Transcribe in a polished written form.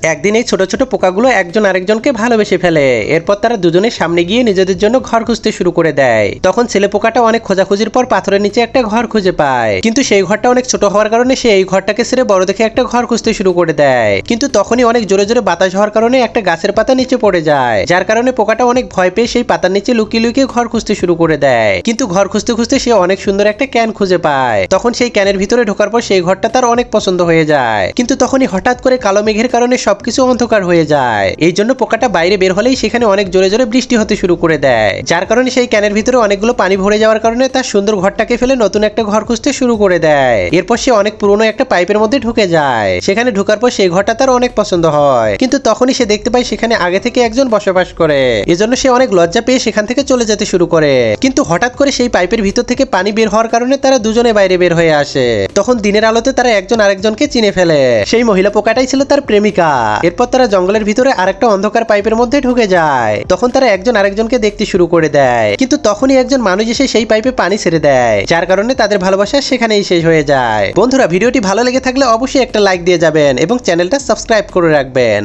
একদিন এই ছোট ছোট পোকাগুলো একজন আরেকজনকে ভালোবেসে ফেলে। এরপর তারা দুজনের সামনে গিয়ে নিজেদের জন্য ঘর খুঁজতে শুরু করে দেয়। তখন ছেলে পোকাটা অনেক খোঁজাখুঁজির পর পাথরের নিচে একটা ঘর খুঁজে পায়, কিন্তু সেই ঘরটা অনেক ছোট হওয়ার কারণে সে এই ঘরটাকে ছেড়ে বড় দেখে একটা ঘর খুঁজতে শুরু করে দেয়। কিন্তু তখনই অনেক জোরে জোরে বাতাস হওয়ার কারণে একটা গাছের পাতা নিচে পড়ে যায়, যার কারণে পোকাটা অনেক ভয় পেয়ে সেই পাতার নিচে লুকিয়ে লুকিয়ে ঘর খুঁজতে শুরু করে দেয়। কিন্তু ঘর খুঁজতে খুঁজতে সে অনেক সুন্দর একটা ক্যান খুঁজে পায়। তখন সেই ক্যানের ভিতরে ঢোকার পর সেই ঘরটা তার অনেক পছন্দ হয়ে যায়। কিন্তু তখনই হঠাৎ করে কালো মেঘের কারণে সবকিছু অন্ধকার হয়ে যায়। এই জন্য পোকাটা বাইরে বের হলেই সেখানে অনেক জোরে জোরে বৃষ্টি হতে শুরু করে দেয়, যার কারণে সেই ক্যানের ভিতরে অনেকগুলো পানি ভরে যাওয়ার কারণে তার সুন্দর ঘরটাকে ফেলে নতুন একটা ঘর খুঁজতে শুরু করে দেয়। এরপর সে অনেক পুরনো একটা পাইপের মধ্যে ঢুকে যায়। সেখানে ঢোকার পর সেই ঘরটা তার অনেক পছন্দ হয়, কিন্তু তখনই সে দেখতে পায় সেখানে আগে থেকে একজন বসবাস করে। এজন্য সে অনেক লজ্জা পেয়ে সেখান থেকে চলে যেতে শুরু করে। কিন্তু হঠাৎ করে সেই পাইপের ভিতর থেকে পানি বের হওয়ার কারণে তারা দুজনে বাইরে বের হয়ে আসে। তখন দিনের আলোতে তারা একজন আরেকজনকে চিনে ফেলে। সেই মহিলা পোকাটাই ছিল তার প্রেমিকা। এরপর তারা জঙ্গলের ভিতরে আরেকটা অন্ধকার পাইপের মধ্যে ঢুকে যায়। তখন তারা একজন আরেকজনকে দেখতে শুরু করে দেয়, কিন্তু তখনই একজন মানুষ এসে সেই পাইপে পানি ছেড়ে দেয়, যার কারণে তাদের ভালোবাসা সেখানেই শেষ হয়ে যায়। বন্ধুরা, ভিডিওটি ভালো লেগে থাকলে অবশ্যই একটা লাইক দিয়ে যাবেন এবং চ্যানেলটা সাবস্ক্রাইব করে রাখবেন।